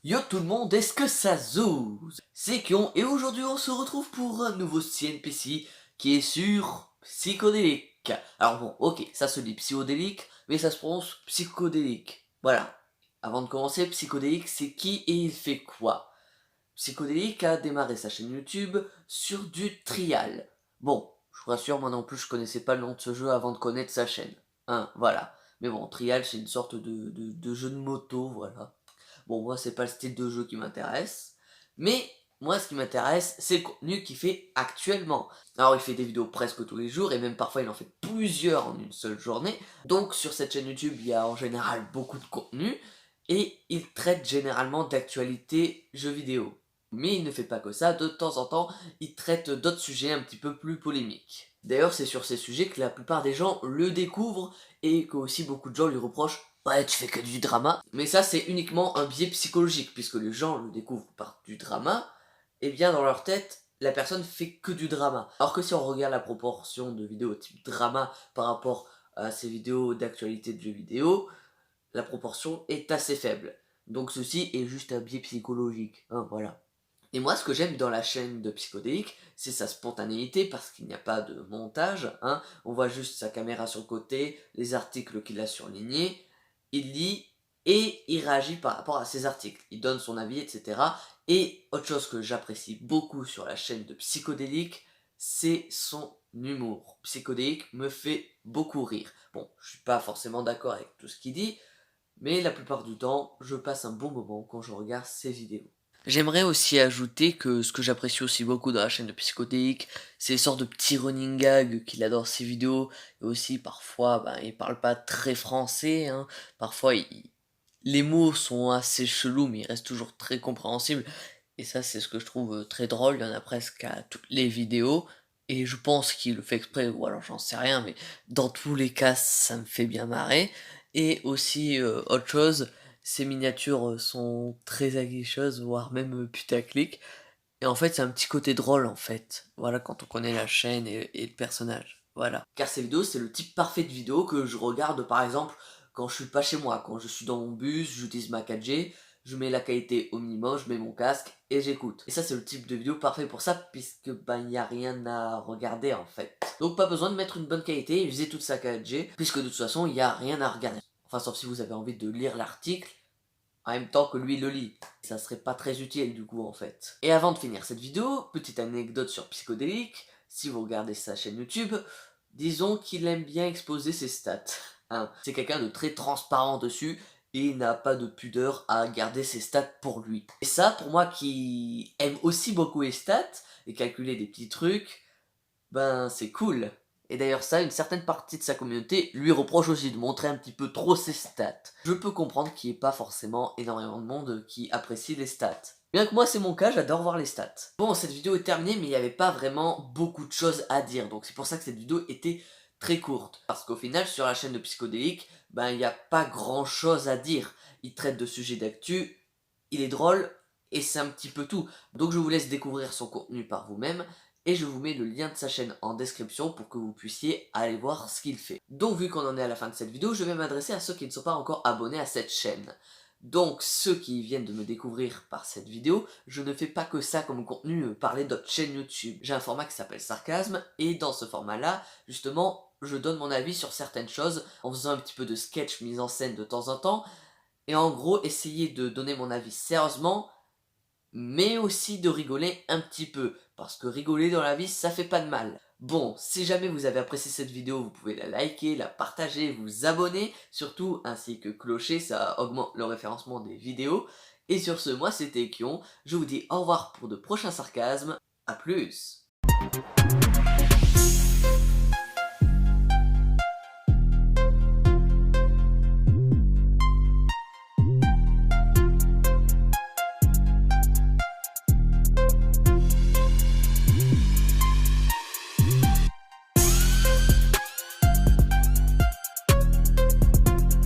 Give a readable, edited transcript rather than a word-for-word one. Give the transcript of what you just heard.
Yo tout le monde, est-ce que ça zouze? C'est Kion et aujourd'hui on se retrouve pour un nouveau CNPC qui est sur psychodélique. Alors bon, ok, ça se dit psychodélique, mais ça se prononce psychodélique. Voilà. Avant de commencer, psychodélique c'est qui et il fait quoi? Psychodélique a démarré sa chaîne YouTube sur du trial. Bon, je vous rassure, moi non plus je connaissais pas le nom de ce jeu avant de connaître sa chaîne. Hein, voilà. Mais bon, trial c'est une sorte de jeu de moto, voilà. Bon, moi, c'est pas le style de jeu qui m'intéresse. Mais moi, ce qui m'intéresse, c'est le contenu qu'il fait actuellement. Alors, il fait des vidéos presque tous les jours, et même parfois, il en fait plusieurs en une seule journée. Donc, sur cette chaîne YouTube, il y a en général beaucoup de contenu, et il traite généralement d'actualité jeux vidéo. Mais il ne fait pas que ça, de temps en temps, il traite d'autres sujets un petit peu plus polémiques. D'ailleurs, c'est sur ces sujets que la plupart des gens le découvrent, et que aussi beaucoup de gens lui reprochent ouais, tu fais que du drama. Mais ça, c'est uniquement un biais psychologique, puisque les gens le découvrent par du drama, et bien dans leur tête, la personne fait que du drama. Alors que si on regarde la proportion de vidéos type drama par rapport à ces vidéos d'actualité de jeux vidéo, la proportion est assez faible. Donc ceci est juste un biais psychologique, hein, voilà. Et moi, ce que j'aime dans la chaîne de Psychodélique, c'est sa spontanéité, parce qu'il n'y a pas de montage, hein. On voit juste sa caméra sur le côté, les articles qu'il a surlignés, il lit et il réagit par rapport à ces articles. Il donne son avis, etc. Et autre chose que j'apprécie beaucoup sur la chaîne de Psychodélique, c'est son humour. Psychodélique me fait beaucoup rire. Bon, je suis pas forcément d'accord avec tout ce qu'il dit, mais la plupart du temps, je passe un bon moment quand je regarde ses vidéos. J'aimerais aussi ajouter que ce que j'apprécie aussi beaucoup dans la chaîne de Psychodélique, c'est les sortes de petits running gags qu'il a dans ses vidéos, et aussi parfois, il parle pas très français, hein. Parfois les mots sont assez chelous, mais ils restent toujours très compréhensibles, et ça c'est ce que je trouve très drôle, il y en a presque à toutes les vidéos, et je pense qu'il le fait exprès, ou alors j'en sais rien, mais dans tous les cas ça me fait bien marrer, et aussi autre chose, ces miniatures sont très aguicheuses, voire même putaclic. Et en fait, c'est un petit côté drôle, en fait. Voilà, quand on connaît la chaîne et le personnage. Voilà. Car ces vidéos, c'est le type parfait de vidéo que je regarde, par exemple, quand je suis pas chez moi. Quand je suis dans mon bus, j'utilise ma 4G, je mets la qualité au minimum, je mets mon casque et j'écoute. Et ça, c'est le type de vidéo parfait pour ça, puisque il n'y a rien à regarder, en fait. Donc, pas besoin de mettre une bonne qualité et utiliser toute sa 4G, puisque de toute façon, il n'y a rien à regarder. Enfin, sauf si vous avez envie de lire l'article en même temps que lui le lit. Ça serait pas très utile du coup en fait. Et avant de finir cette vidéo, petite anecdote sur Psychodélique, si vous regardez sa chaîne YouTube, disons qu'il aime bien exposer ses stats. Hein. C'est quelqu'un de très transparent dessus et il n'a pas de pudeur à garder ses stats pour lui. Et ça, pour moi qui aime aussi beaucoup les stats et calculer des petits trucs, ben c'est cool. Et d'ailleurs ça, une certaine partie de sa communauté lui reproche aussi de montrer un petit peu trop ses stats. Je peux comprendre qu'il n'y ait pas forcément énormément de monde qui apprécie les stats. Bien que moi c'est mon cas, j'adore voir les stats. Bon, cette vidéo est terminée, mais il n'y avait pas vraiment beaucoup de choses à dire, donc c'est pour ça que cette vidéo était très courte. Parce qu'au final, sur la chaîne de Psychodélique, il n'y a pas grand chose à dire. Il traite de sujets d'actu, il est drôle, et c'est un petit peu tout. Donc je vous laisse découvrir son contenu par vous-même, et je vous mets le lien de sa chaîne en description pour que vous puissiez aller voir ce qu'il fait. Donc vu qu'on en est à la fin de cette vidéo, je vais m'adresser à ceux qui ne sont pas encore abonnés à cette chaîne. Donc ceux qui viennent de me découvrir par cette vidéo, je ne fais pas que ça comme contenu, parler d'autres chaînes YouTube. J'ai un format qui s'appelle Sarcasme, et dans ce format-là, justement, je donne mon avis sur certaines choses, en faisant un petit peu de sketch mise en scène de temps en temps, et en gros essayer de donner mon avis sérieusement, mais aussi de rigoler un petit peu, parce que rigoler dans la vie, ça fait pas de mal. Bon, si jamais vous avez apprécié cette vidéo, vous pouvez la liker, la partager, vous abonner, surtout, ainsi que clocher, ça augmente le référencement des vidéos. Et sur ce, moi c'était Kion, je vous dis au revoir pour de prochains sarcasmes, à plus.